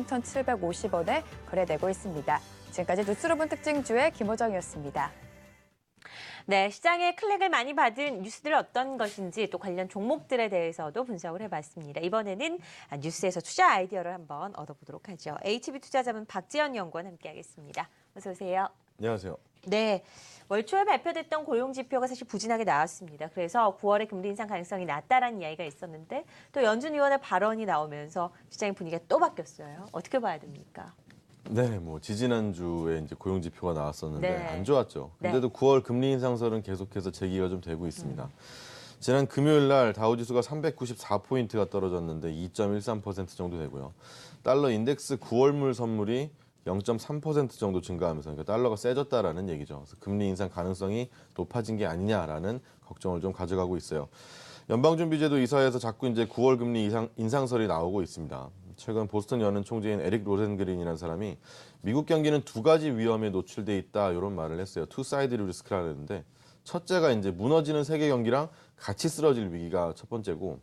13,750원에 거래되고 있습니다. 지금까지 뉴스로 본 특징주의 김호정이었습니다. 네, 시장에 클릭을 많이 받은 뉴스들 어떤 것인지 또 관련 종목들에 대해서도 분석을 해봤습니다. 이번에는 뉴스에서 투자 아이디어를 한번 얻어보도록 하죠. HB투자자문 박지연 연구원 함께하겠습니다. 어서 오세요. 안녕하세요. 네, 월 초에 발표됐던 고용 지표가 사실 부진하게 나왔습니다. 그래서 9월에 금리 인상 가능성이 낮다라는 이야기가 있었는데 또 연준 위원의 발언이 나오면서 시장의 분위기가 또 바뀌었어요. 어떻게 봐야 됩니까? 네, 뭐 지지난주에 이제 고용 지표가 나왔었는데 네. 안 좋았죠. 근데도 네. 9월 금리 인상설은 계속해서 제기가 좀 되고 있습니다. 지난 금요일 날 다우지수가 394포인트가 떨어졌는데 2.13% 정도 되고요. 달러 인덱스 9월물 선물이 0.3% 정도 증가하면서 그러니까 달러가 세졌다라는 얘기죠. 그래서 금리 인상 가능성이 높아진 게 아니냐라는 걱정을 좀 가져가고 있어요. 연방준비제도 이사회에서 자꾸 이제 9월 금리 인상설이 나오고 있습니다. 최근 보스턴 연은 총재인 에릭 로젠그린이라는 사람이 미국 경기는 두 가지 위험에 노출돼 있다 이런 말을 했어요. 투 사이드 리스크라는데 첫째가 이제 무너지는 세계 경기랑 같이 쓰러질 위기가 첫 번째고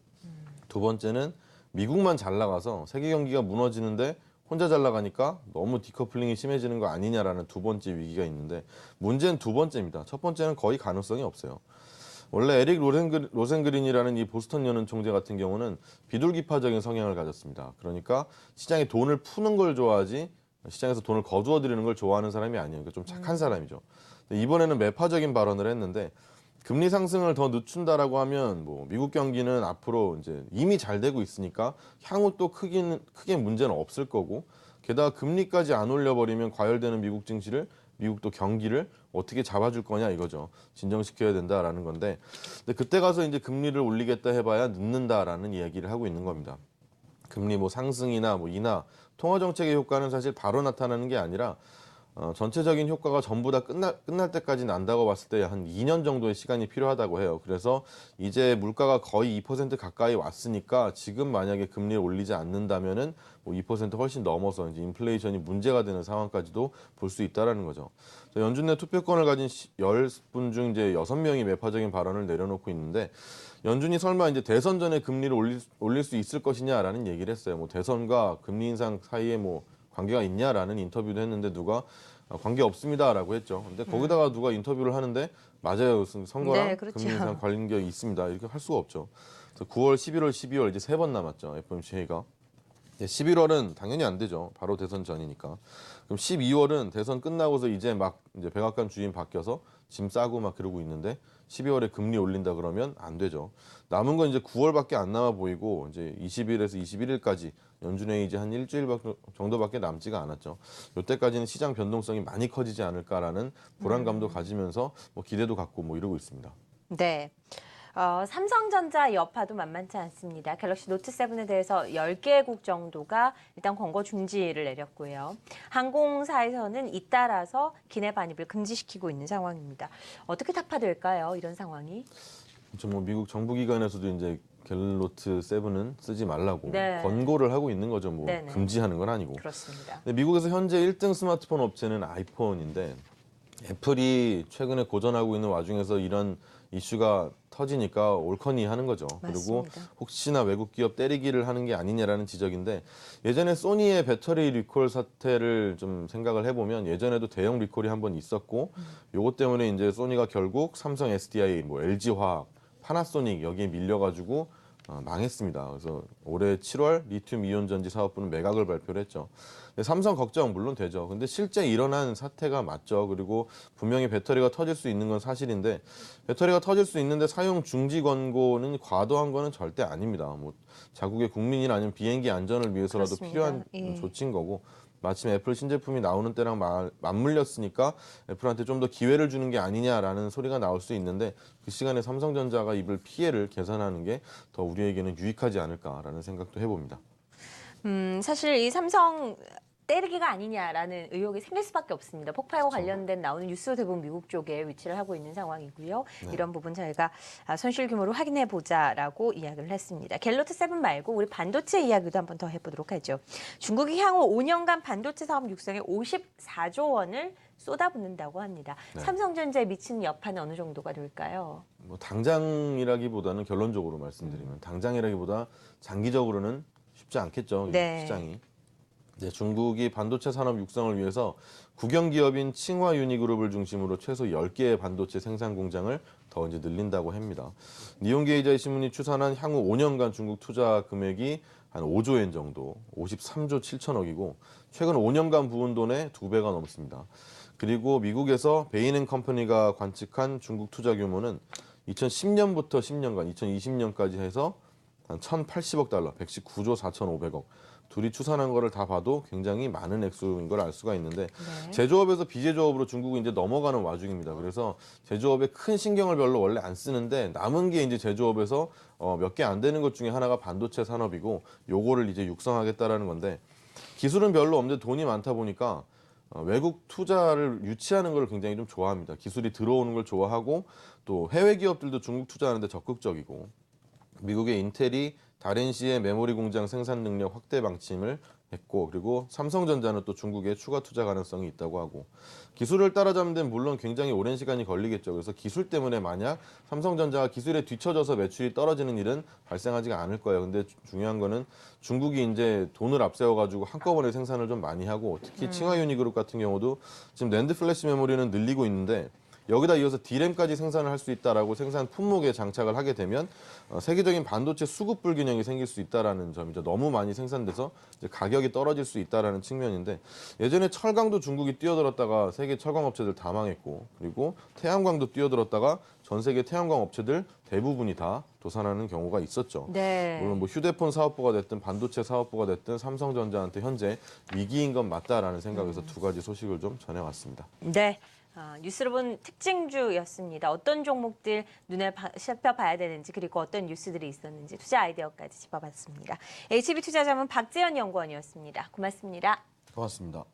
두 번째는 미국만 잘 나가서 세계 경기가 무너지는데 혼자 잘 나가니까 너무 디커플링이 심해지는 거 아니냐라는 두 번째 위기가 있는데 문제는 두 번째입니다. 첫 번째는 거의 가능성이 없어요. 원래 에릭 로센그린이라는 이 보스턴 연은 총재 같은 경우는 비둘기파적인 성향을 가졌습니다. 그러니까 시장에 돈을 푸는 걸 좋아하지 시장에서 돈을 거두어 들이는 걸 좋아하는 사람이 아니에요. 그러니까 좀 착한 사람이죠. 근데 이번에는 매파적인 발언을 했는데 금리 상승을 더 늦춘다라고 하면 뭐 미국 경기는 앞으로 이제 이미 잘 되고 있으니까 향후 또 크게 문제는 없을 거고 게다가 금리까지 안 올려버리면 과열되는 미국 증시를 미국도 경기를 어떻게 잡아줄 거냐 이거죠. 진정시켜야 된다라는 건데 근데 그때 가서 이제 금리를 올리겠다 해봐야 늦는다라는 이야기를 하고 있는 겁니다. 금리 뭐 상승이나 뭐 인하, 통화 정책의 효과는 사실 바로 나타나는 게 아니라 전체적인 효과가 전부 다 끝날 때까지 난다고 봤을 때 한 2년 정도의 시간이 필요하다고 해요. 그래서 이제 물가가 거의 2% 가까이 왔으니까 지금 만약에 금리를 올리지 않는다면은 뭐 2% 훨씬 넘어서 이제 인플레이션이 문제가 되는 상황까지도 볼 수 있다라는 거죠. 연준 내 투표권을 가진 10분 중 이제 6명이 매파적인 발언을 내려놓고 있는데 연준이 설마 이제 대선 전에 금리를 올릴 수 있을 것이냐라는 얘기를 했어요. 뭐 대선과 금리 인상 사이에 뭐 관계가 있냐라는 인터뷰도 했는데 누가 관계 없습니다라고 했죠. 근데 거기다가 누가 인터뷰를 하는데 맞아요. 무슨 선거랑 네, 그렇죠. 금리 인상 관련이 있습니다. 이렇게 할 수가 없죠. 그래서 9월, 11월, 12월 이제 3번 남았죠. FOMC 회의가. 11월은 당연히 안 되죠. 바로 대선 전이니까. 그럼 12월은 대선 끝나고서 이제 막 이제 백악관 주인 바뀌어서 짐 싸고 막 그러고 있는데 12월에 금리 올린다 그러면 안 되죠. 남은 건 이제 9월밖에 안 남아 보이고 이제 20일에서 21일까지 연준회의 이제 한 일주일 정도밖에 남지가 않았죠. 이때까지는 시장 변동성이 많이 커지지 않을까라는 불안감도 가지면서 뭐 기대도 갖고 뭐 이러고 있습니다. 네. 삼성전자 여파도 만만치 않습니다. 갤럭시 노트 7에 대해서 10개국 정도가 일단 권고 중지를 내렸고요. 항공사에서는 잇따라서 기내 반입을 금지시키고 있는 상황입니다. 어떻게 타파될까요? 이런 상황이? 뭐 미국 정부기관에서도 이제 갤럭시 7은 쓰지 말라고 네. 권고를 하고 있는 거죠. 뭐 네네. 금지하는 건 아니고. 그렇습니다. 근데 미국에서 현재 1등 스마트폰 업체는 아이폰인데 애플이 최근에 고전하고 있는 와중에서 이런 이슈가 터지니까 옳거니 하는 거죠. 그리고 맞습니다. 혹시나 외국 기업 때리기를 하는 게 아니냐라는 지적인데 예전에 소니의 배터리 리콜 사태를 좀 생각을 해보면 예전에도 대형 리콜이 한 번 있었고 요것 때문에 이제 소니가 결국 삼성 SDI, 뭐 LG화학, 파나소닉 여기에 밀려가지고 망했습니다. 그래서 올해 7월 리튬 이온 전지 사업부는 매각을 발표를 했죠. 근데 삼성 걱정 물론 되죠. 근데 실제 일어난 사태가 맞죠. 그리고 분명히 배터리가 터질 수 있는 건 사실인데 배터리가 터질 수 있는데 사용 중지 권고는 과도한 거는 절대 아닙니다. 뭐 자국의 국민이나 아니면 비행기 안전을 위해서라도 그렇습니다. 필요한 예. 조치인 거고 마침 애플 신제품이 나오는 때랑 맞물렸으니까 애플한테 좀 더 기회를 주는 게 아니냐라는 소리가 나올 수 있는데 그 시간에 삼성전자가 입을 피해를 계산하는 게 더 우리에게는 유익하지 않을까라는 생각도 해봅니다. 사실 이 삼성 때리기가 아니냐라는 의혹이 생길 수밖에 없습니다. 폭발과 그렇죠. 관련된 나오는 뉴스 대부분 미국 쪽에 위치를 하고 있는 상황이고요. 네. 이런 부분 저희가 손실 규모를 확인해 보자라고 이야기를 했습니다. 갤럭시 7 말고 우리 반도체 이야기도 한번 더 해보도록 하죠. 중국이 향후 5년간 반도체 사업 육성에 54조 원을 쏟아붓는다고 합니다. 네. 삼성전자에 미치는 여파는 어느 정도가 될까요? 뭐 당장이라기보다는 결론적으로 말씀드리면 당장이라기보다 장기적으로는 쉽지 않겠죠. 네. 시장이. 이제 중국이 반도체 산업 육성을 위해서 국영 기업인 칭화 유니그룹을 중심으로 최소 10개의 반도체 생산 공장을 더 이제 늘린다고 합니다. 니혼게이자이 신문이 추산한 향후 5년간 중국 투자 금액이 한 5조 엔 정도, 53조 7천억이고 최근 5년간 부은 돈의 2배가 넘습니다. 그리고 미국에서 베인앤컴퍼니가 관측한 중국 투자 규모는 2010년부터 10년간, 2020년까지 해서 한 1,080억 달러, 119조 4,500억. 둘이 추산한 거를 다 봐도 굉장히 많은 액수인 걸 알 수가 있는데 제조업에서 비제조업으로 중국은 이제 넘어가는 와중입니다. 그래서 제조업에 큰 신경을 별로 원래 안 쓰는데 남은 게 이제 제조업에서 몇 개 안 되는 것 중에 하나가 반도체 산업이고 요거를 이제 육성하겠다라는 건데 기술은 별로 없는데 돈이 많다 보니까 외국 투자를 유치하는 걸 굉장히 좀 좋아합니다. 기술이 들어오는 걸 좋아하고 또 해외 기업들도 중국 투자하는데 적극적이고 미국의 인텔이 다렌시의 메모리 공장 생산 능력 확대 방침을 했고 그리고 삼성전자는 또 중국에 추가 투자 가능성이 있다고 하고 기술을 따라잡는 데는 물론 굉장히 오랜 시간이 걸리겠죠. 그래서 기술 때문에 만약 삼성전자가 기술에 뒤처져서 매출이 떨어지는 일은 발생하지가 않을 거예요. 근데 중요한 거는 중국이 이제 돈을 앞세워 가지고 한꺼번에 생산을 좀 많이 하고 특히 칭화 유니그룹 같은 경우도 지금 낸드 플래시 메모리는 늘리고 있는데 여기다 이어서 D램까지 생산을 할 수 있다라고 생산 품목에 장착을 하게 되면 세계적인 반도체 수급 불균형이 생길 수 있다라는 점이죠. 너무 많이 생산돼서 이제 가격이 떨어질 수 있다라는 측면인데 예전에 철강도 중국이 뛰어들었다가 세계 철강 업체들 다 망했고 그리고 태양광도 뛰어들었다가 전 세계 태양광 업체들 대부분이 다 도산하는 경우가 있었죠. 네. 물론 뭐 휴대폰 사업부가 됐든 반도체 사업부가 됐든 삼성전자한테 현재 위기인 건 맞다라는 생각에서 두 가지 소식을 좀 전해왔습니다. 네. 뉴스로 본 특징주였습니다. 어떤 종목들 눈에 살펴봐야 되는지 그리고 어떤 뉴스들이 있었는지 투자 아이디어까지 짚어봤습니다. HB투자자문 박재현 연구원이었습니다. 고맙습니다. 고맙습니다.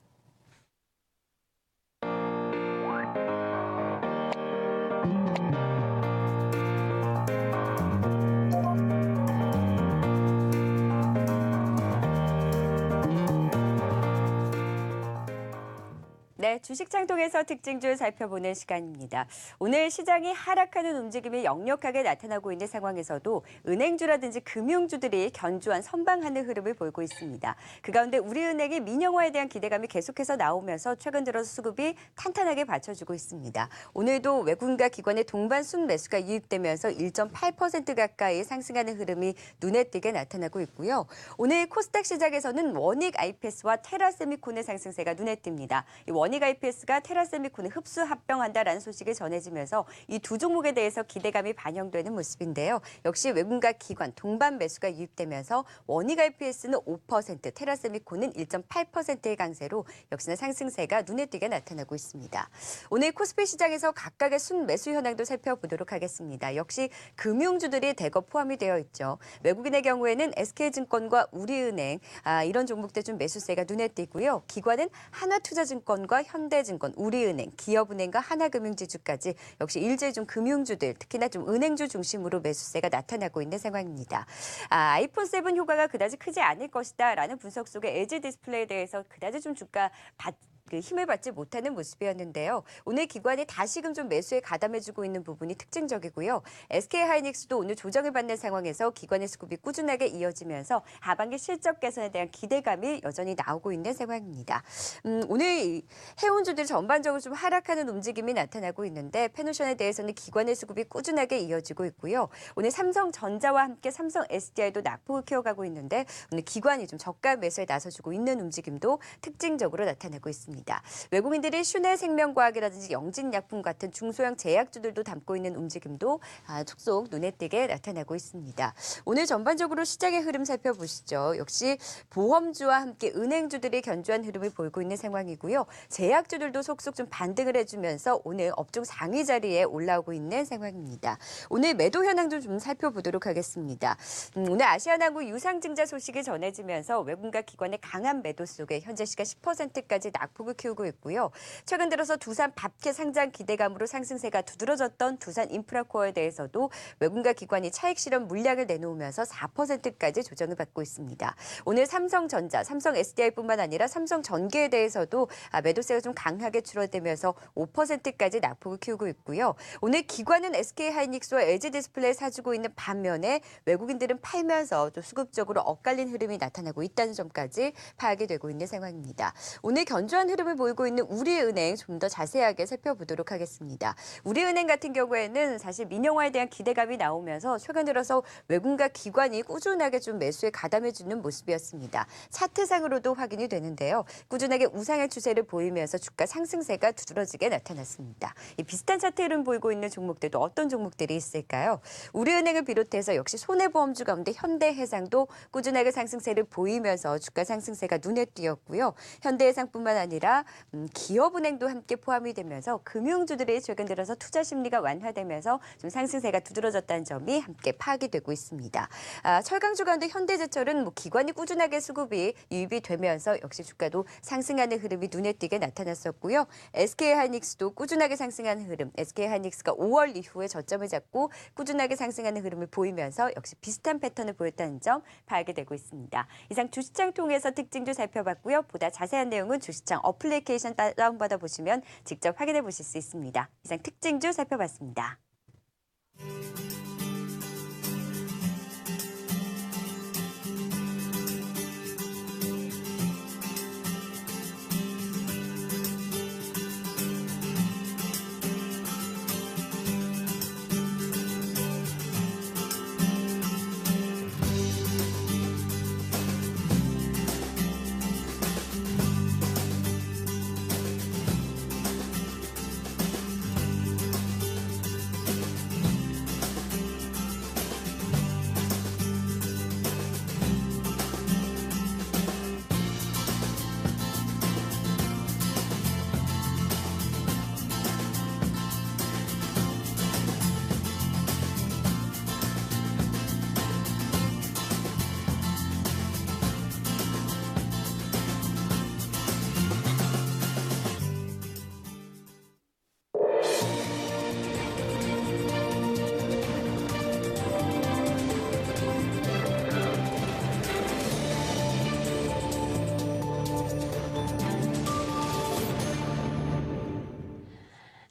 네, 주식장통에서 특징주 살펴보는 시간입니다. 오늘 시장이 하락하는 움직임이 역력하게 나타나고 있는 상황에서도 은행주라든지 금융주들이 견조한 선방하는 흐름을 보이고 있습니다. 그 가운데 우리은행이 민영화에 대한 기대감이 계속해서 나오면서 최근 들어서 수급이 탄탄하게 받쳐주고 있습니다. 오늘도 외국인과 기관의 동반 순매수가 유입되면서 1.8% 가까이 상승하는 흐름이 눈에 띄게 나타나고 있고요. 오늘 코스닥 시장에서는 원익 IPS와 테라세미콘의 상승세가 눈에 띕니다. 이 원익 IPS가 테라세미콘을 흡수 합병한다라는 소식이 전해지면서 이 두 종목에 대해서 기대감이 반영되는 모습인데요. 역시 외국인과 기관 동반 매수가 유입되면서 원익 IPS는 5%, 테라세미콘은 1.8%의 강세로 역시나 상승세가 눈에 띄게 나타나고 있습니다. 오늘 코스피 시장에서 각각의 순매수 현황도 살펴보도록 하겠습니다. 역시 금융주들이 대거 포함이 되어 있죠. 외국인의 경우에는 SK증권과 우리은행 이런 종목들 좀 매수세가 눈에 띄고요. 기관은 하나투자증권과 현대증권, 우리은행, 기업은행과 하나금융지주까지 역시 일제중 금융주들, 특히나 좀 은행주 중심으로 매수세가 나타나고 있는 상황입니다. 아이폰 7 효과가 그다지 크지 않을 것이다라는 분석 속에 LG 디스플레이에 대해서 그다지 좀 주가 힘을 받지 못하는 모습이었는데요. 오늘 기관이 다시금 좀 매수에 가담해주고 있는 부분이 특징적이고요. SK하이닉스도 오늘 조정을 받는 상황에서 기관의 수급이 꾸준하게 이어지면서 하반기 실적 개선에 대한 기대감이 여전히 나오고 있는 상황입니다. 오늘 해운주들이 전반적으로 좀 하락하는 움직임이 나타나고 있는데 페노션에 대해서는 기관의 수급이 꾸준하게 이어지고 있고요. 오늘 삼성전자와 함께 삼성 SDI도 낙폭을 키워가고 있는데 오늘 기관이 좀 저가 매수에 나서주고 있는 움직임도 특징적으로 나타나고 있습니다. 외국인들이 슈네 생명과학이라든지 영진약품 같은 중소형 제약주들도 담고 있는 움직임도 속속 눈에 띄게 나타나고 있습니다. 오늘 전반적으로 시장의 흐름 살펴보시죠. 역시 보험주와 함께 은행주들이 견조한 흐름을 보이고 있는 상황이고요. 제약주들도 속속 좀 반등을 해주면서 오늘 업종 상위 자리에 올라오고 있는 상황입니다. 오늘 매도 현황 좀 살펴보도록 하겠습니다. 오늘 아시아나구 유상증자 소식이 전해지면서 외국인과 기관의 강한 매도 속에 현재 시가 10%까지 낙폭을 낙폭을 키우고 있고요. 최근 들어서 두산 밥캐 상장 기대감으로 상승세가 두드러졌던 두산 인프라코어에 대해서도 외국인과 기관이 차익 실현 물량을 내놓으면서 4%까지 조정을 받고 있습니다. 오늘 삼성전자, 삼성 SDI뿐만 아니라 삼성전기에 대해서도 매도세가 좀 강하게 줄어들면서 5%까지 낙폭을 키우고 있고요. 오늘 기관은 SK하이닉스와 LG디스플레이 사주고 있는 반면에 외국인들은 팔면서 또 수급적으로 엇갈린 흐름이 나타나고 있다는 점까지 파악이 되고 있는 상황입니다. 오늘 견조한 흐름을 보이고 있는 우리은행 좀 더 자세하게 살펴보도록 하겠습니다. 우리은행 같은 경우에는 사실 민영화에 대한 기대감이 나오면서 최근 들어서 외국인과 기관이 꾸준하게 좀 매수에 가담해주는 모습이었습니다. 차트상으로도 확인이 되는데요. 꾸준하게 우상의 추세를 보이면서 주가 상승세가 두드러지게 나타났습니다. 이 비슷한 차트 흐름 보이고 있는 종목들도 어떤 종목들이 있을까요? 우리은행을 비롯해서 역시 손해보험주 가운데 현대해상도 꾸준하게 상승세를 보이면서 주가 상승세가 눈에 띄었고요. 현대해상뿐만 아니라 기업은행도 함께 포함이 되면서 금융주들이 최근 들어서 투자 심리가 완화되면서 좀 상승세가 두드러졌다는 점이 함께 파악이 되고 있습니다. 철강주 가운데 현대제철은 기관이 꾸준하게 수급이 유입이 되면서 역시 주가도 상승하는 흐름이 눈에 띄게 나타났었고요. SK하이닉스도 꾸준하게 상승하는 흐름, SK하이닉스가 5월 이후에 저점을 잡고 꾸준하게 상승하는 흐름을 보이면서 역시 비슷한 패턴을 보였다는 점 파악이 되고 있습니다. 이상 주시장 통해서 특징도 살펴봤고요. 보다 자세한 내용은 주시장 어플리케이션 다운받아 보시면 직접 확인해 보실 수 있습니다. 이상 특징주 살펴봤습니다.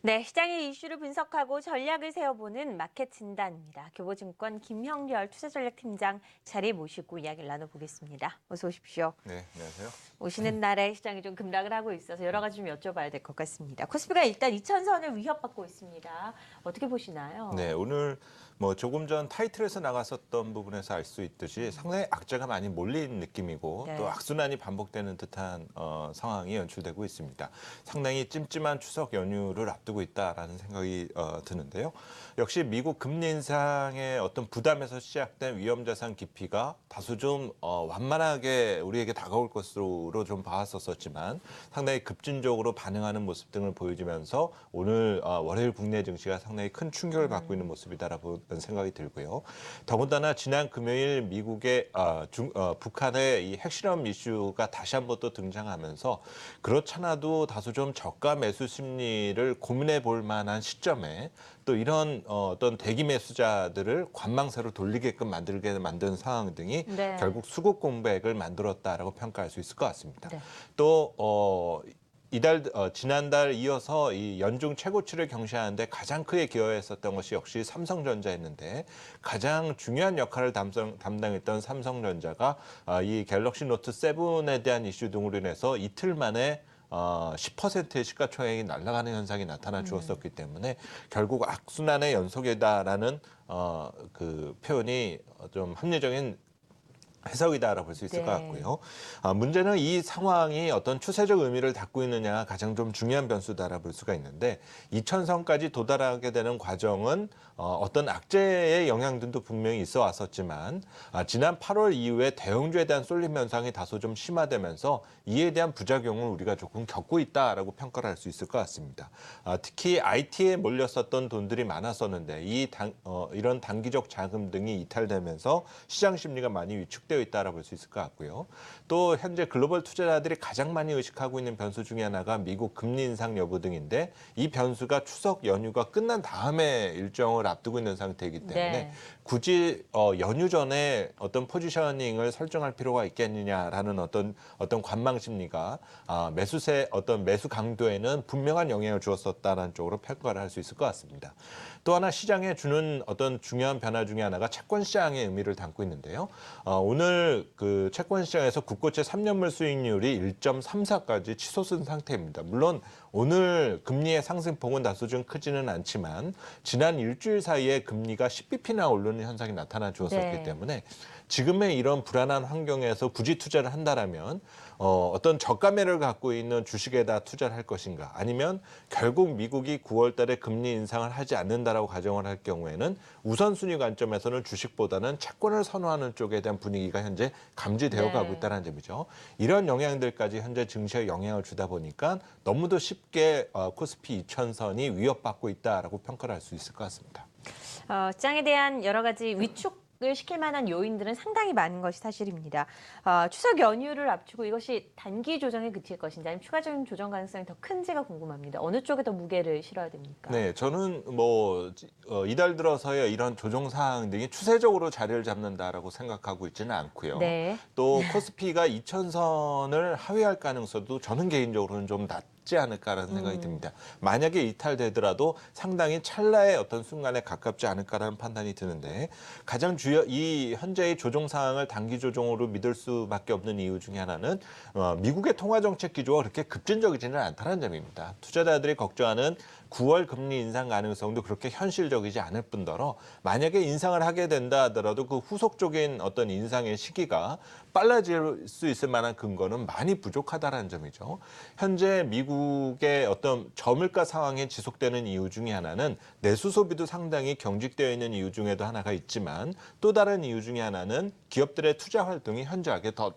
네, 시장의 이슈를 분석하고 전략을 세워보는 마켓 진단입니다. 교보증권 김형렬 투자전략팀장 자리에 모시고 이야기를 나눠보겠습니다. 어서 오십시오. 네, 안녕하세요. 오시는 날에 시장이 좀 급락을 하고 있어서 여러 가지 좀 여쭤봐야 될 것 같습니다. 코스피가 일단 2,000선을 위협받고 있습니다. 어떻게 보시나요? 네, 오늘 조금 전 타이틀에서 나갔었던 부분에서 알 수 있듯이 상당히 악재가 많이 몰린 느낌이고 네. 또 악순환이 반복되는 듯한 상황이 연출되고 있습니다. 상당히 찜찜한 추석 연휴를 앞두고 있다라는 생각이 드는데요. 역시 미국 금리 인상의 어떤 부담에서 시작된 위험자산 기피가 다소 좀 완만하게 우리에게 다가올 것으로 좀 봐왔었지만 상당히 급진적으로 반응하는 모습 등을 보여주면서 오늘 월요일 국내 증시가 상당히 큰 충격을 받고 있는 모습이다라고 생각이 들고요. 더군다나 지난 금요일 미국의 북한의 이 핵실험 이슈가 다시 한번 또 등장하면서 그렇잖아도 다소 좀 저가 매수 심리를 고민해 볼 만한 시점에 또 이런 어떤 대기 매수자들을 관망세로 돌리게끔 만든 상황 등이 네. 결국 수급 공백을 만들었다라고 평가할 수 있을 것 같습니다. 네. 또 지난달 이어서 이 연중 최고치를 경신하는데 가장 크게 기여했었던 것이 역시 삼성전자였는데 가장 중요한 역할을 담당했던 삼성전자가 이 갤럭시 노트 7에 대한 이슈 등으로 인해서 이틀 만에 10%의 시가총액이 날아가는 현상이 나타나 주었었기 때문에 결국 악순환의 연속이다라는 그 표현이 좀 합리적인 해석이다라고 볼 수 있을 네. 것 같고요. 문제는 이 상황이 어떤 추세적 의미를 갖고 있느냐가 가장 좀 중요한 변수다라고 볼 수가 있는데 2,000선까지 도달하게 되는 과정은 어떤 악재의 영향들도 분명히 있어 왔었지만 지난 8월 이후에 대형주에 대한 쏠림 현상이 다소 좀 심화되면서 이에 대한 부작용을 우리가 조금 겪고 있다라고 평가를 할 수 있을 것 같습니다. 특히 IT에 몰렸었던 돈들이 많았었는데 이런 단기적 자금 등이 이탈되면서 시장 심리가 많이 위축 축되어 있다라고 볼 수 있을 것 같고요. 또 현재 글로벌 투자자들이 가장 많이 의식하고 있는 변수 중에 하나가 미국 금리 인상 여부 등인데 이 변수가 추석 연휴가 끝난 다음에 일정을 앞두고 있는 상태이기 때문에 네. 굳이 연휴 전에 어떤 포지셔닝을 설정할 필요가 있겠느냐라는 어떤 관망 심리가 매수세 어떤 매수 강도에는 분명한 영향을 주었었다는 쪽으로 평가를 할 수 있을 것 같습니다. 또 하나 시장에 주는 어떤 중요한 변화 중에 하나가 채권 시장의 의미를 담고 있는데요. 오늘 그 채권 시장에서 국고채 3년물 수익률이 1.34까지 치솟은 상태입니다. 물론 오늘 금리의 상승폭은 다소 좀 크지는 않지만 지난 일주일 사이에 금리가 10bp나 오르는 현상이 나타나 주었었기 네. 때문에 지금의 이런 불안한 환경에서 굳이 투자를 한다라면 어떤 저가매를 갖고 있는 주식에다 투자를 할 것인가 아니면 결국 미국이 9월 달에 금리 인상을 하지 않는다라고 가정을 할 경우에는 우선순위 관점에서는 주식보다는 채권을 선호하는 쪽에 대한 분위기가 현재 감지되어 네. 가고 있다는 점이죠. 이런 영향들까지 현재 증시에 영향을 주다 보니까 너무도 쉽게 코스피 2000선이 위협받고 있다라고 평가를 할 수 있을 것 같습니다. 시장에 대한 여러 가지 위축을 시킬 만한 요인들은 상당히 많은 것이 사실입니다. 추석 연휴를 앞두고 이것이 단기 조정에 그칠 것인지 아니면 추가적인 조정 가능성이 더 큰지가 궁금합니다. 어느 쪽에 더 무게를 실어야 됩니까? 네, 저는 이달 들어서의 이런 조정 사항 등이 추세적으로 자리를 잡는다라고 생각하고 있지는 않고요. 네. 또 코스피가 2000선을 하회할 가능성도 저는 개인적으로는 좀 낮지 않을까라는 생각이 듭니다. 만약에 이탈되더라도 상당히 찰나의 어떤 순간에 가깝지 않을까라는 판단이 드는데 가장 이 현재의 조정 사항을 단기 조정으로 믿을 수밖에 없는 이유 중에 하나는 미국의 통화 정책 기조가 그렇게 급진적이지는 않다는 점입니다. 투자자들이 걱정하는 9월 금리 인상 가능성도 그렇게 현실적이지 않을 뿐더러 만약에 인상을 하게 된다 하더라도 그 후속적인 어떤 인상의 시기가 빨라질 수 있을 만한 근거는 많이 부족하다는 점이죠. 현재 미국의 어떤 저물가 상황이 지속되는 이유 중에 하나는 내수 소비도 상당히 경직되어 있는 이유 중에도 하나가 있지만 또 다른 이유 중에 하나는 기업들의 투자 활동이 현저하게 더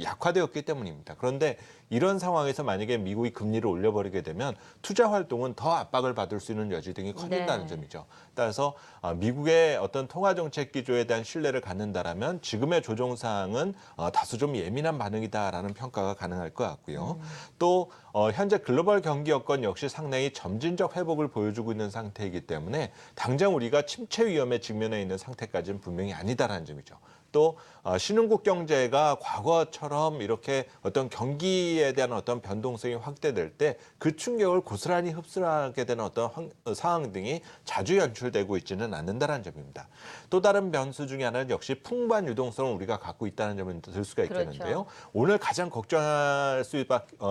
약화되었기 때문입니다. 그런데 이런 상황에서 만약에 미국이 금리를 올려버리게 되면 투자 활동은 더 압박을 받을 수 있는 여지 등이 커진다는 네. 점이죠. 따라서 미국의 어떤 통화 정책 기조에 대한 신뢰를 갖는다라면 지금의 조정 사항은 다소 좀 예민한 반응이다라는 평가가 가능할 것 같고요. 또 현재 글로벌 경기 여건 역시 상당히 점진적 회복을 보여주고 있는 상태이기 때문에 당장 우리가 침체 위험에 직면해 있는 상태까지는 분명히 아니다라는 점이죠. 또 신흥국 경제가 과거처럼 이렇게 어떤 경기에 대한 어떤 변동성이 확대될 때 그 충격을 고스란히 흡수하게 되는 어떤 상황 등이 자주 연출되고 있지는 않는다는 점입니다. 또 다른 변수 중에 하나는 역시 풍부한 유동성을 우리가 갖고 있다는 점을 들 수가 있겠는데요. 그렇죠. 오늘 가장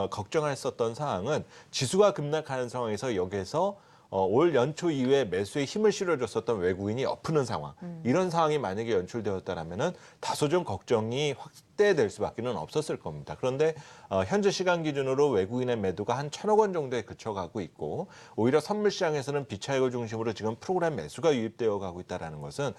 걱정했었던 사항은 지수가 급락하는 상황에서 여기에서 올 연초 이후에 매수에 힘을 실어줬었던 외국인이 엎는 상황. 이런 상황이 만약에 연출되었다라면은 다소 좀 걱정이 확대될 수밖에 없었을 겁니다. 그런데 현재 시간 기준으로 외국인의 매도가 한 1,000억 원 정도에 그쳐가고 있고 오히려 선물 시장에서는 비차익을 중심으로 지금 프로그램 매수가 유입되어 가고 있다는 것은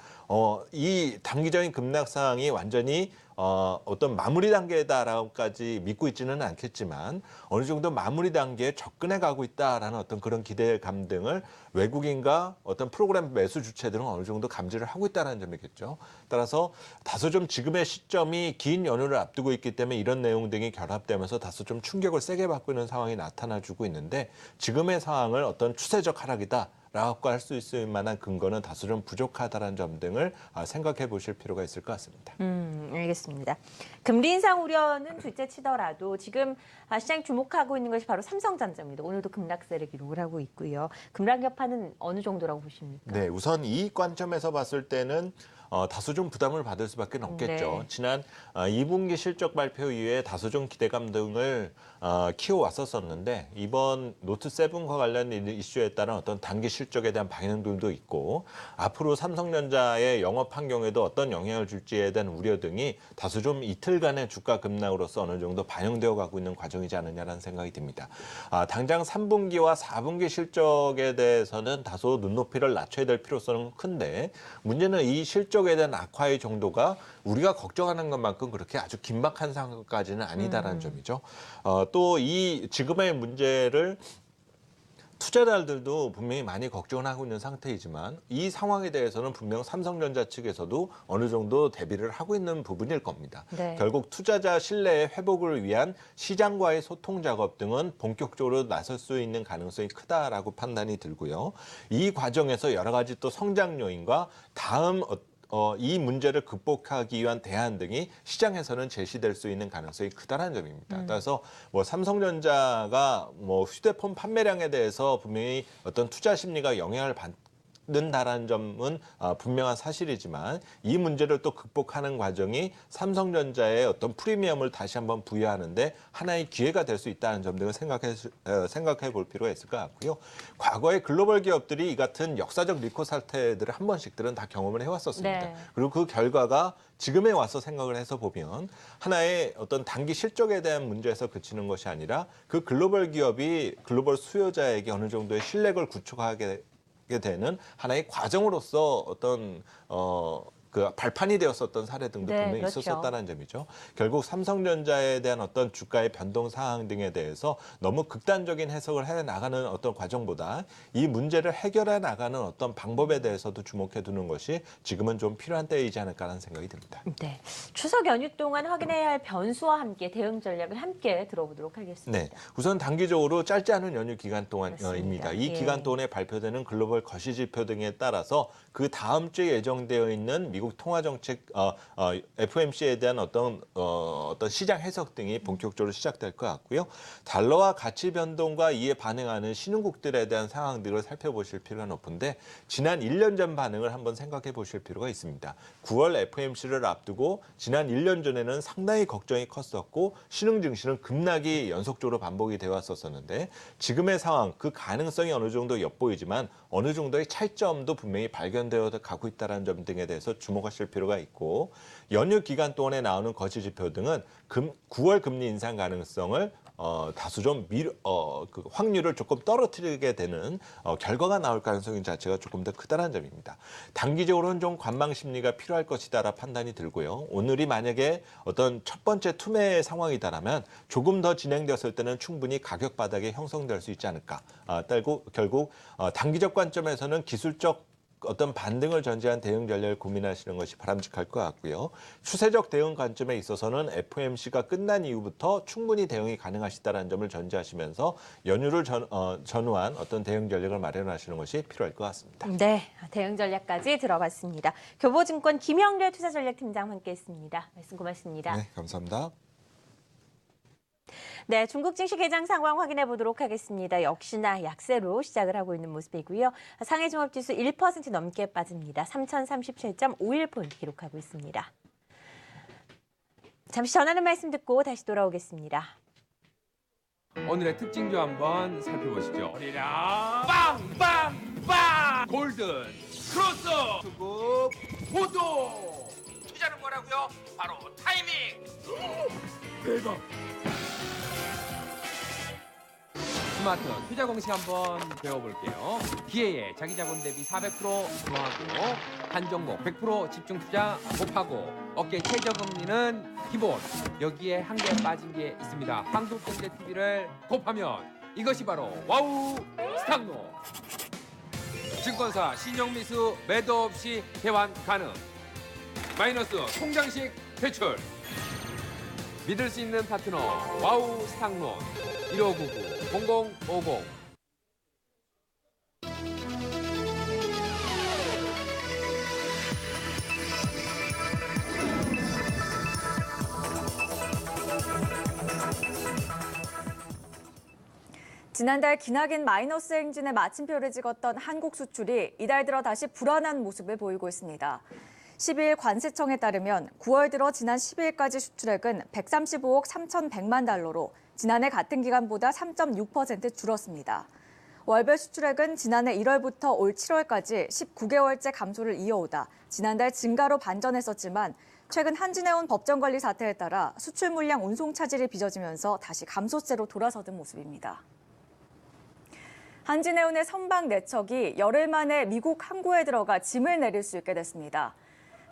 이 단기적인 급락 상황이 완전히 어떤 마무리 단계다라고까지 믿고 있지는 않겠지만 어느 정도 마무리 단계에 접근해 가고 있다라는 어떤 그런 기대감 등을 외국인과 어떤 프로그램 매수 주체들은 어느 정도 감지를 하고 있다는 점이겠죠. 따라서 다소 좀 지금의 시점이 긴 연휴를 앞두고 있기 때문에 이런 내용 등이 결합되면서 다소 좀 충격을 세게 받고 있는 상황이 나타나주고 있는데 지금의 상황을 어떤 추세적 하락이다. 라고 할 수 있을 만한 근거는 다소 좀 부족하다는 점 등을 생각해 보실 필요가 있을 것 같습니다. 알겠습니다. 금리 인상 우려는 둘째 치더라도 지금 시장이 주목하고 있는 것이 바로 삼성전자입니다. 오늘도 급락세를 기록을 하고 있고요. 급락 여파는 어느 정도라고 보십니까? 네, 우선 이익 관점에서 봤을 때는 다소 좀 부담을 받을 수밖에 없겠죠. 네. 지난 2분기 실적 발표 이후에 다소 좀 기대감 등을 키워왔었는데 이번 노트7과 관련 이슈에 따른 어떤 단기 실적에 대한 방향들도 있고 앞으로 삼성전자의 영업 환경에도 어떤 영향을 줄지에 대한 우려 등이 다소 좀 이틀간의 주가 급락으로서 어느 정도 반영되어 가고 있는 과정이지 않느냐라는 생각이 듭니다. 당장 3분기와 4분기 실적에 대해서는 다소 눈높이를 낮춰야 될 필요성은 큰데 문제는 이 실적에 대한 악화의 정도가 우리가 걱정하는 것만큼 그렇게 아주 긴박한 상황까지는 아니다라는 점이죠. 또 이 지금의 문제를 투자자들도 분명히 많이 걱정을 하고 있는 상태이지만 이 상황에 대해서는 분명 삼성전자 측에서도 어느 정도 대비를 하고 있는 부분일 겁니다. 네. 결국 투자자 신뢰의 회복을 위한 시장과의 소통 작업 등은 본격적으로 나설 수 있는 가능성이 크다라고 판단이 들고요. 이 과정에서 여러 가지 또 성장 요인과 다음 이 문제를 극복하기 위한 대안 등이 시장에서는 제시될 수 있는 가능성이 크다는 점입니다. 따라서 뭐 삼성전자가 뭐 휴대폰 판매량에 대해서 분명히 어떤 투자 심리가 영향을 받는다라는 점은 분명한 사실이지만 이 문제를 또 극복하는 과정이 삼성전자의 어떤 프리미엄을 다시 한번 부여하는데 하나의 기회가 될 수 있다는 점 등을 생각해 볼 필요가 있을 것 같고요. 과거에 글로벌 기업들이 이 같은 역사적 리콜 사태들을 한 번씩들은 다 경험을 해왔었습니다. 네. 그리고 그 결과가 지금에 와서 생각을 해서 보면 하나의 어떤 단기 실적에 대한 문제에서 그치는 것이 아니라 그 글로벌 기업이 글로벌 수요자에게 어느 정도의 신뢰를 구축하게 되는 하나의 과정으로서 어떤 그 발판이 되었었던 사례 등도 네, 분명히 그렇죠. 있었다는 점이죠. 결국 삼성전자에 대한 어떤 주가의 변동 사항 등에 대해서 너무 극단적인 해석을 해 나가는 어떤 과정보다 이 문제를 해결해 나가는 어떤 방법에 대해서도 주목해 두는 것이 지금은 좀 필요한 때이지 않을까라는 생각이 듭니다. 네. 추석 연휴 동안 확인해야 할 변수와 함께 대응 전략을 함께 들어보도록 하겠습니다. 네, 우선 단기적으로 짧지 않은 연휴 기간 동안입니다. 맞습니다. 이 예. 기간 동안에 발표되는 글로벌 거시지표 등에 따라서 그 다음 주에 예정되어 있는 미국 통화정책 FOMC에 대한 어떤 시장 해석 등이 본격적으로 시작될 것 같고요. 달러와 가치 변동과 이에 반응하는 신흥국들에 대한 상황들을 살펴보실 필요가 높은데 지난 1년 전 반응을 한번 생각해 보실 필요가 있습니다. 9월 FOMC를 앞두고 지난 1년 전에는 상당히 걱정이 컸었고 신흥 증시는 급락이 연속적으로 반복이 되어 왔었는데 지금의 상황 그 가능성이 어느 정도 엿보이지만 어느 정도의 차이점도 분명히 발견되어 가고 있다는 점 등에 대해서 주목하실 필요가 있고 연휴 기간 동안에 나오는 거치 지표 등은 9월 금리 인상 가능성을 다소 좀 그 확률을 조금 떨어뜨리게 되는 결과가 나올 가능성 자체가 조금 더 크다는 점입니다. 단기적으로는 좀 관망 심리가 필요할 것이다라 판단이 들고요. 오늘이 만약에 어떤 첫 번째 투매 상황이다라면 조금 더 진행되었을 때는 충분히 가격 바닥이 형성될 수 있지 않을까. 결국 단기적 관점에서는 기술적 어떤 반등을 전제한 대응 전략을 고민하시는 것이 바람직할 것 같고요. 추세적 대응 관점에 있어서는 FOMC가 끝난 이후부터 충분히 대응이 가능하시다는 점을 전제하시면서 연휴를 전후한 어떤 대응 전략을 마련하시는 것이 필요할 것 같습니다. 네, 대응 전략까지 들어봤습니다. 교보증권 김영래 투자전략팀장 함께했습니다. 말씀 고맙습니다. 네, 감사합니다. 네, 중국 증시 개장 상황 확인해 보도록 하겠습니다. 역시나 약세로 시작을 하고 있는 모습이고요. 상해 종합지수 1% 넘게 빠집니다. 3037.51포인트 기록하고 있습니다. 잠시 전하는 말씀 듣고 다시 돌아오겠습니다. 오늘의 특징주 한번 살펴보시죠. 리라 빵빵빵 골든 크로스 수급 호도 투자는 뭐라고요? 바로 타이밍. 대박. 스마트 투자 공식 한번 배워볼게요. 기회에 자기 자본 대비 400% 좋아하고 한 종목 100% 집중 투자 곱하고 어깨 최저금리는 기본. 여기에 한 개 빠진 게 있습니다. 한국경제TV를 곱하면 이것이 바로 와우 스탁노. 증권사 신용미수 매도 없이 대환 가능. 마이너스 통장식 대출. 믿을 수 있는 파트너 와우 스탁론 1599-0050. 지난달 기나긴 마이너스 행진에 마침표를 찍었던 한국 수출이 이달 들어 다시 불안한 모습을 보이고 있습니다. 12일 관세청에 따르면 9월 들어 지난 12일까지 수출액은 135억 3,100만 달러로 지난해 같은 기간보다 3.6% 줄었습니다. 월별 수출액은 지난해 1월부터 올 7월까지 19개월째 감소를 이어오다 지난달 증가로 반전했었지만 최근 한진해운 법정관리 사태에 따라 수출 물량 운송 차질이 빚어지면서 다시 감소세로 돌아서던 모습입니다. 한진해운의 선박 4척이 열흘 만에 미국 항구에 들어가 짐을 내릴 수 있게 됐습니다.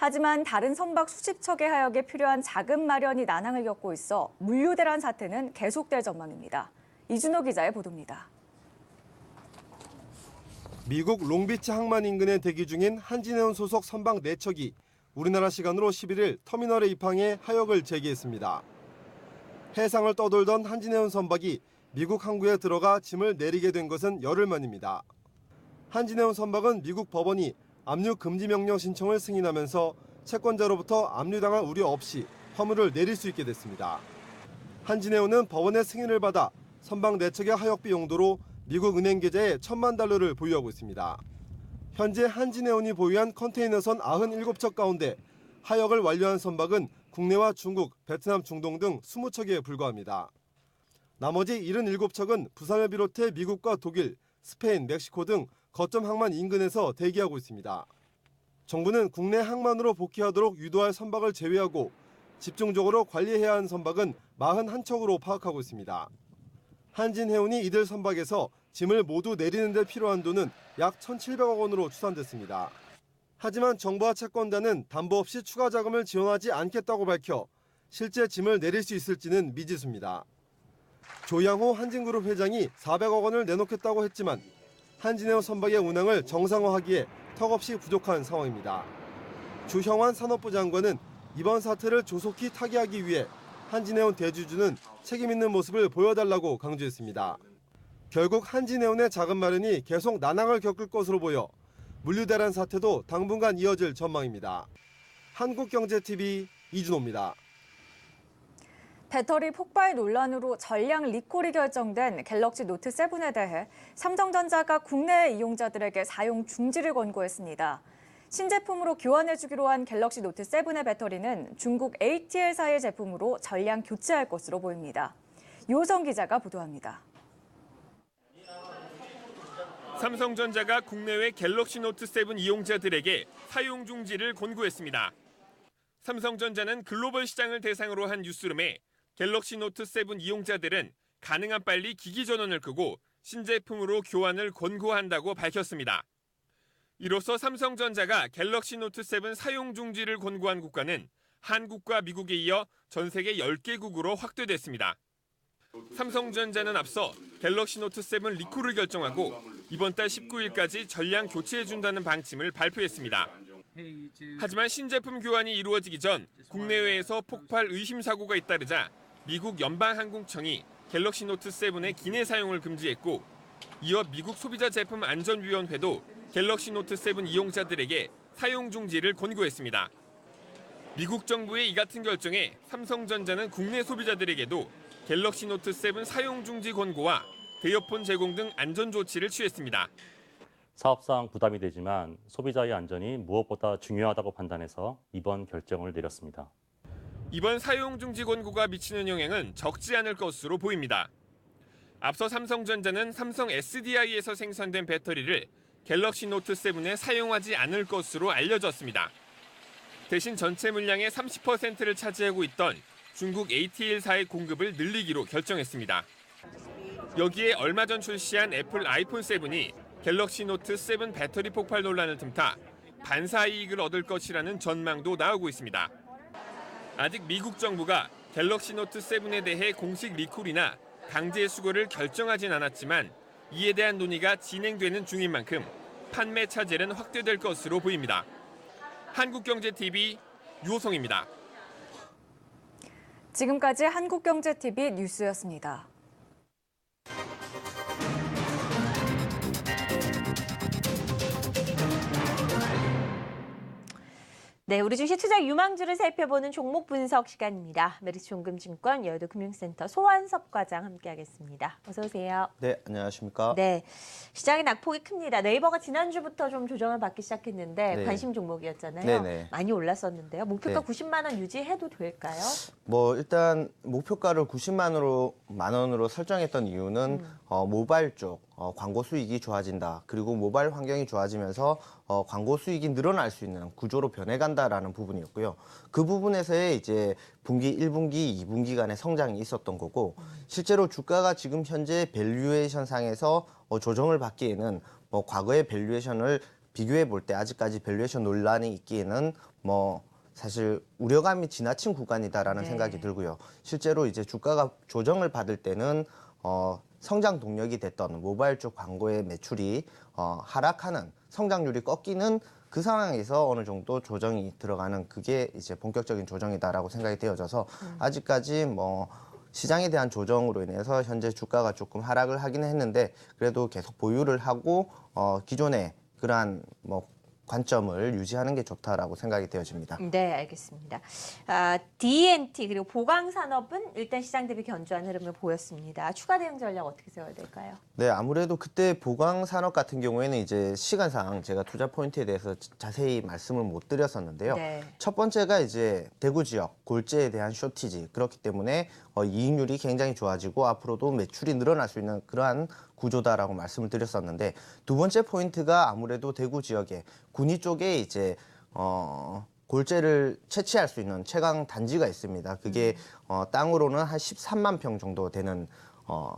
하지만 다른 선박 수십 척의 하역에 필요한 자금 마련이 난항을 겪고 있어 물류대란 사태는 계속될 전망입니다. 이준호 기자의 보도입니다. 미국 롱비치 항만 인근에 대기 중인 한진해운 소속 선박 4척이 우리나라 시간으로 11일 터미널에 입항해 하역을 재개했습니다. 해상을 떠돌던 한진해운 선박이 미국 항구에 들어가 짐을 내리게 된 것은 열흘 만입니다. 한진해운 선박은 미국 법원이 압류 금지 명령 신청을 승인하면서 채권자로부터 압류당할 우려 없이 화물을 내릴 수 있게 됐습니다. 한진해운은 법원의 승인을 받아 선박 4척의 하역비 용도로 미국 은행 계좌에 $10,000,000를 보유하고 있습니다. 현재 한진해운이 보유한 컨테이너선 97척 가운데 하역을 완료한 선박은 국내와 중국, 베트남, 중동 등 20척에 불과합니다. 나머지 77척은 부산을 비롯해 미국과 독일, 스페인, 멕시코 등 거점 항만 인근에서 대기하고 있습니다. 정부는 국내 항만으로 복귀하도록 유도할 선박을 제외하고 집중적으로 관리해야 하는 선박은 41척으로 파악하고 있습니다. 한진해운이 이들 선박에서 짐을 모두 내리는 데 필요한 돈은 약 1,700억 원으로 추산됐습니다. 하지만 정부와 채권자는 담보 없이 추가 자금을 지원하지 않겠다고 밝혀 실제 짐을 내릴 수 있을지는 미지수입니다. 조양호 한진그룹 회장이 400억 원을 내놓겠다고 했지만 한진해운 선박의 운항을 정상화하기에 턱없이 부족한 상황입니다. 주형환 산업부 장관은 이번 사태를 조속히 타개하기 위해 한진해운 대주주는 책임 있는 모습을 보여달라고 강조했습니다. 결국 한진해운의 자금 마련이 계속 난항을 겪을 것으로 보여 물류대란 사태도 당분간 이어질 전망입니다. 한국경제TV 이준호입니다. 배터리 폭발 논란으로 전량 리콜이 결정된 갤럭시 노트 7에 대해 삼성전자가 국내 이용자들에게 사용 중지를 권고했습니다. 신제품으로 교환해주기로 한 갤럭시 노트 7의 배터리는 중국 ATL사의 제품으로 전량 교체할 것으로 보입니다. 유호성 기자가 보도합니다. 삼성전자가 국내외 갤럭시 노트 7 이용자들에게 사용 중지를 권고했습니다. 삼성전자는 글로벌 시장을 대상으로 한 뉴스룸에 갤럭시 노트 7 이용자들은 가능한 빨리 기기 전원을 끄고 신제품으로 교환을 권고한다고 밝혔습니다. 이로써 삼성전자가 갤럭시 노트 7 사용 중지를 권고한 국가는 한국과 미국에 이어 전 세계 10개국으로 확대됐습니다. 삼성전자는 앞서 갤럭시 노트 7 리콜을 결정하고 이번 달 19일까지 전량 교체해준다는 방침을 발표했습니다. 하지만 신제품 교환이 이루어지기 전 국내외에서 폭발 의심 사고가 잇따르자 미국 연방항공청이 갤럭시 노트 7의 기내 사용을 금지했고 이어 미국 소비자제품 안전위원회도 갤럭시 노트 7 이용자들에게 사용 중지를 권고했습니다. 미국 정부의 이 같은 결정에 삼성전자는 국내 소비자들에게도 갤럭시 노트 7 사용 중지 권고와 대여폰 제공 등 안전 조치를 취했습니다. 사업상 부담이 되지만 소비자의 안전이 무엇보다 중요하다고 판단해서 이번 결정을 내렸습니다. 이번 사용 중지 권고가 미치는 영향은 적지 않을 것으로 보입니다. 앞서 삼성전자는 삼성 SDI에서 생산된 배터리를 갤럭시 노트 7에 사용하지 않을 것으로 알려졌습니다. 대신 전체 물량의 30%를 차지하고 있던 중국 ATL사의 공급을 늘리기로 결정했습니다. 여기에 얼마 전 출시한 애플 아이폰 7이 갤럭시 노트 7 배터리 폭발 논란을 틈타 반사 이익을 얻을 것이라는 전망도 나오고 있습니다. 아직 미국 정부가 갤럭시 노트 7에 대해 공식 리콜이나 강제 수거를 결정하진 않았지만 이에 대한 논의가 진행되는 중인 만큼 판매 차질은 확대될 것으로 보입니다. 한국경제TV 유호성입니다. 지금까지 한국경제TV 뉴스였습니다. 네, 우리 주식 투자 유망주를 살펴보는 종목 분석 시간입니다. 메리츠존금증권 여의도금융센터 소환섭 과장 함께하겠습니다. 어서 오세요. 네, 안녕하십니까. 네, 시장의 낙폭이 큽니다. 네이버가 지난주부터 좀 조정을 받기 시작했는데 네. 관심 종목이었잖아요. 네네. 많이 올랐었는데요. 목표가 네. 90만 원 유지해도 될까요? 뭐 일단 목표가를 90만 원으로 설정했던 이유는 모바일 쪽 광고 수익이 좋아진다. 그리고 모바일 환경이 좋아지면서 광고 수익이 늘어날 수 있는 구조로 변해간다라는 부분이었고요. 그 부분에서의 이제 분기 1분기, 2분기 간의 성장이 있었던 거고 실제로 주가가 지금 현재 밸류에이션 상에서 조정을 받기에는 뭐 과거의 밸류에이션을 비교해 볼 때 아직까지 밸류에이션 논란이 있기에는 뭐 사실 우려감이 지나친 구간이다라는 네. 생각이 들고요. 실제로 이제 주가가 조정을 받을 때는 성장 동력이 됐던 모바일 쪽 광고의 매출이 하락하는 성장률이 꺾이는 그 상황에서 어느 정도 조정이 들어가는 그게 이제 본격적인 조정이다라고 생각이 되어져서 아직까지 뭐 시장에 대한 조정으로 인해서 현재 주가가 조금 하락을 하긴 했는데 그래도 계속 보유를 하고 기존의 그러한 뭐 관점을 유지하는 게 좋다라고 생각이 되어집니다. 네, 알겠습니다. D&T 그리고 보강산업은 일단 시장 대비 견조한 흐름을 보였습니다. 추가 대응 전략 어떻게 세워야 될까요? 네, 아무래도 그때 보강산업 같은 경우에는 이제 시간상 제가 투자 포인트에 대해서 자세히 말씀을 못 드렸었는데요. 네. 첫 번째가 이제 대구 지역 골재에 대한 쇼티지 그렇기 때문에 이익률이 굉장히 좋아지고 앞으로도 매출이 늘어날 수 있는 그러한 구조다라고 말씀을 드렸었는데 두 번째 포인트가 아무래도 대구 지역에 군위 쪽에 이제 골재를 채취할 수 있는 채광 단지가 있습니다. 그게 땅으로는 한 13만 평 정도 되는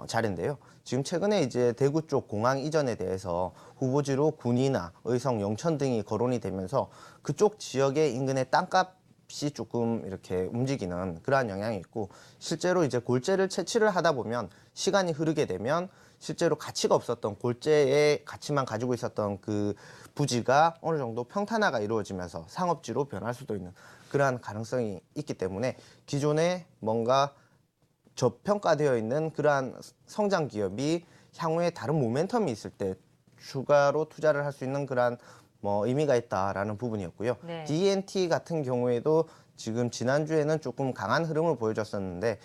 자리인데요. 지금 최근에 이제 대구 쪽 공항 이전에 대해서 후보지로 군위나 의성, 영천 등이 거론이 되면서 그쪽 지역의 인근의 땅값이 조금 이렇게 움직이는 그러한 영향이 있고 실제로 이제 골재를 채취를 하다 보면 시간이 흐르게 되면 실제로 가치가 없었던 골재의 가치만 가지고 있었던 그 부지가 어느 정도 평탄화가 이루어지면서 상업지로 변할 수도 있는 그러한 가능성이 있기 때문에 기존에 뭔가 저평가되어 있는 그러한 성장 기업이 향후에 다른 모멘텀이 있을 때 추가로 투자를 할 수 있는 그러한 뭐 의미가 있다라는 부분이었고요. 네. D&T 같은 경우에도 지금 지난주에는 조금 강한 흐름을 보여줬었는데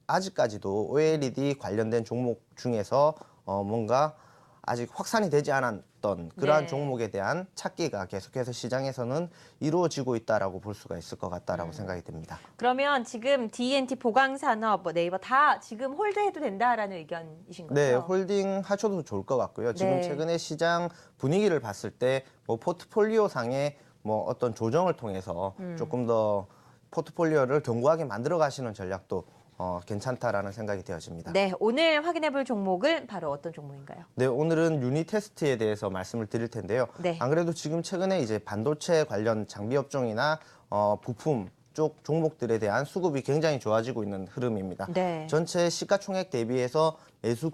아직까지도 OLED 관련된 종목 중에서 뭔가 아직 확산이 되지 않았던 그러한 네. 종목에 대한 찾기가 계속해서 시장에서는 이루어지고 있다라고 볼 수가 있을 것 같다라고 생각이 듭니다. 그러면 지금 D&T 보강산업, 뭐 네이버 다 지금 홀드해도 된다라는 의견이신 거죠? 네, 홀딩 하셔도 좋을 것 같고요. 지금 네. 최근에 시장 분위기를 봤을 때 뭐 포트폴리오 상의 뭐 어떤 조정을 통해서 조금 더 포트폴리오를 견고하게 만들어 가시는 전략도 괜찮다라는 생각이 되어집니다. 네, 오늘 확인해 볼 종목은 바로 어떤 종목인가요? 네, 오늘은 유니테스트에 대해서 말씀을 드릴 텐데요. 네. 안 그래도 지금 최근에 이제 반도체 관련 장비 업종이나 부품 쪽 종목들에 대한 수급이 굉장히 좋아지고 있는 흐름입니다. 네. 전체 시가총액 대비해서 매수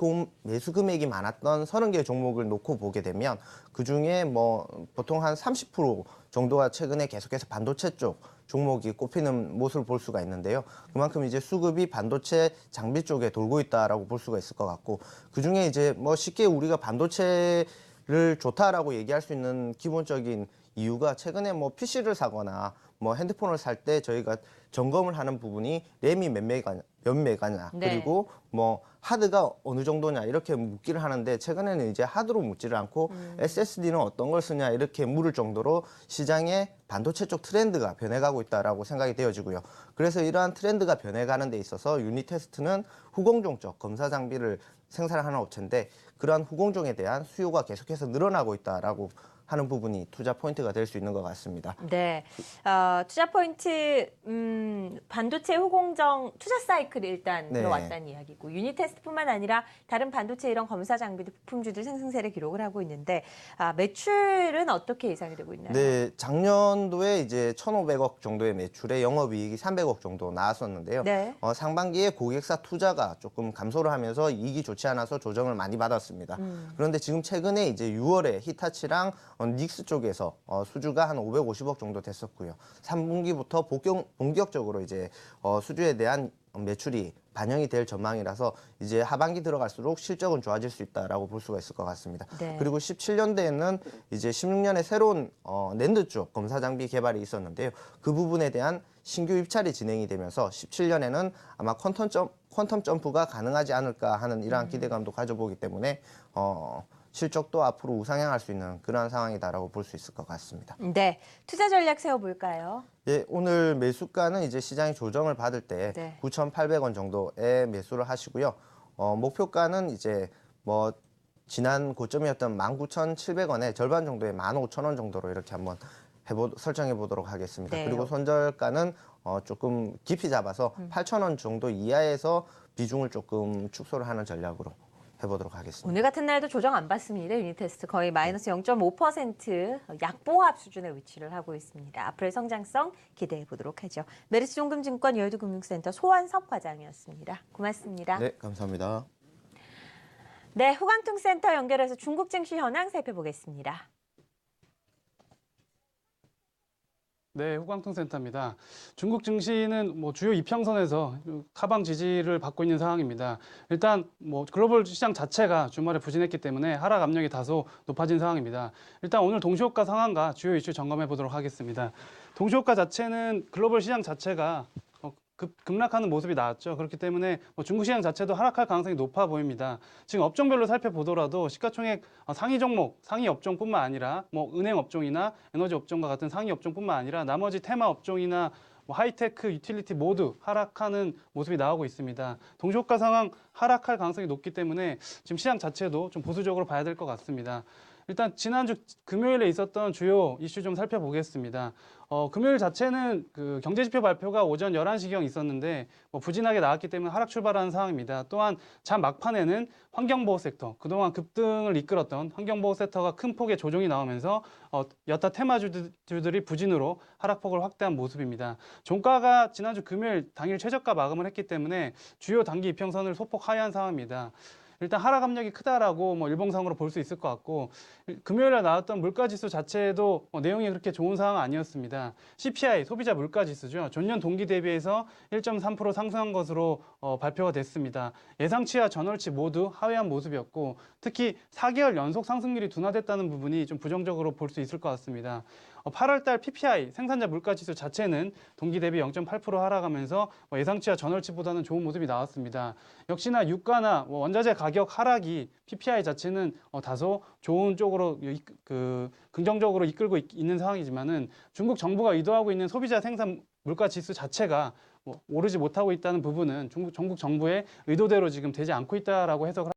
금액이 많았던 30개 종목을 놓고 보게 되면 그중에 뭐 보통 한 30% 정도가 최근에 계속해서 반도체 쪽 종목이 꼽히는 모습을 볼 수가 있는데요. 그만큼 이제 수급이 반도체 장비 쪽에 돌고 있다라고 볼 수가 있을 것 같고 그중에 이제 뭐 쉽게 우리가 반도체를 좋다라고 얘기할 수 있는 기본적인 이유가 최근에 뭐 PC를 사거나 뭐 핸드폰을 살 때 저희가 점검을 하는 부분이 램이 몇 메가냐 네. 그리고 뭐 하드가 어느 정도냐 이렇게 묻기를 하는데 최근에는 이제 하드로 묻지를 않고 SSD는 어떤 걸 쓰냐 이렇게 물을 정도로 시장의 반도체 쪽 트렌드가 변해가고 있다라고 생각이 되어지고요. 그래서 이러한 트렌드가 변해가는 데 있어서 유니테스트는 후공종 쪽 검사 장비를 생산하는 업체인데 그러한 후공종에 대한 수요가 계속해서 늘어나고 있다라고 하는 부분이 투자 포인트가 될 수 있는 것 같습니다. 네, 투자 포인트 반도체 후공정 투자 사이클이 일단 네. 들어왔다는 이야기고 유니테스트뿐만 아니라 다른 반도체 이런 검사 장비도 부품주들 상승세를 기록을 하고 있는데 매출은 어떻게 예상이 되고 있나요? 네, 작년도에 이제 1,500억 정도의 매출에 영업이익이 300억 정도 나왔었는데요. 네. 상반기에 고객사 투자가 조금 감소를 하면서 이익이 좋지 않아서 조정을 많이 받았습니다. 그런데 지금 최근에 이제 6월에 히타치랑 닉스 쪽에서 수주가 한 550억 정도 됐었고요. 3분기부터 본격적으로 이제 수주에 대한 매출이 반영이 될 전망이라서 이제 하반기 들어갈수록 실적은 좋아질 수 있다라고 볼 수가 있을 것 같습니다. 네. 그리고 17년대에는 이제 16년에 새로운 낸드 쪽 검사 장비 개발이 있었는데요. 그 부분에 대한 신규 입찰이 진행이 되면서 17년에는 아마 퀀텀 점프가 가능하지 않을까 하는 이러한 기대감도 가져보기 때문에 실적도 앞으로 우상향할 수 있는 그러한 상황이다라고 볼 수 있을 것 같습니다. 네, 투자 전략 세워볼까요? 예, 오늘 매수가는 이제 시장이 조정을 받을 때 네. 9,800원 정도의 매수를 하시고요. 목표가는 이제 뭐 지난 고점이었던 19,700원의 절반 정도의 15,000원 정도로 이렇게 한번 설정해 보도록 하겠습니다. 네. 그리고 손절가는 조금 깊이 잡아서 8,000원 정도 이하에서 비중을 조금 축소를 하는 전략으로 해보도록 하겠습니다. 오늘 같은 날도 조정 안 받습니다. 유니테스트 거의 마이너스 0.5% 약보합 수준에 위치를 하고 있습니다. 앞으로의 성장성 기대해 보도록 하죠. 메리츠 종금증권 여의도금융센터 소환섭 과장이었습니다. 고맙습니다. 네, 감사합니다. 네, 후광통센터 연결해서 중국 증시 현황 살펴보겠습니다. 네, 후광통센터입니다. 중국 증시는 주요 이평선에서 하방 지지를 받고 있는 상황입니다. 일단 글로벌 시장 자체가 주말에 부진했기 때문에 하락 압력이 다소 높아진 상황입니다. 일단 오늘 동시효과 상황과 주요 이슈 점검해 보도록 하겠습니다. 동시효과 자체는 글로벌 시장 자체가 급락하는 모습이 나왔죠. 그렇기 때문에 중국 시장 자체도 하락할 가능성이 높아 보입니다. 지금 업종별로 살펴보더라도 시가총액 상위 종목, 상위 업종뿐만 아니라 은행 업종이나 에너지 업종과 같은 상위 업종뿐만 아니라 나머지 테마 업종이나 하이테크, 유틸리티 모두 하락하는 모습이 나오고 있습니다. 동시효과 상황 하락할 가능성이 높기 때문에 지금 시장 자체도 좀 보수적으로 봐야 될 것 같습니다. 일단 지난주 금요일에 있었던 주요 이슈 좀 살펴보겠습니다. 금요일 자체는 그 경제지표 발표가 오전 11시경 있었는데 부진하게 나왔기 때문에 하락 출발하는 상황입니다. 또한 장 막판에는 환경보호 섹터, 그동안 급등을 이끌었던 환경보호 섹터가 큰 폭의 조정이 나오면서 여타 테마주들이 부진으로 하락폭을 확대한 모습입니다. 종가가 지난주 금요일 당일 최저가 마감을 했기 때문에 주요 단기 이평선을 소폭 하회한 상황입니다. 일단 하락 압력이 크다라고 일봉상으로 볼 수 있을 것 같고 금요일에 나왔던 물가지수 자체도 내용이 그렇게 좋은 상황 아니었습니다. CPI, 소비자 물가지수죠. 전년 동기 대비해서 1.3% 상승한 것으로 발표가 됐습니다. 예상치와 전월치 모두 하회한 모습이었고 특히 4개월 연속 상승률이 둔화됐다는 부분이 좀 부정적으로 볼 수 있을 것 같습니다. 8월달 PPI 생산자 물가지수 자체는 동기 대비 0.8% 하락하면서 예상치와 전월치보다는 좋은 모습이 나왔습니다. 역시나 유가나 원자재 가격 하락이 PPI 자체는 다소 좋은 쪽으로 긍정적으로 이끌고 있는 상황이지만은 중국 정부가 의도하고 있는 소비자 생산 물가 지수 자체가 오르지 못하고 있다는 부분은 중국 정부의 의도대로 지금 되지 않고 있다라고 해석을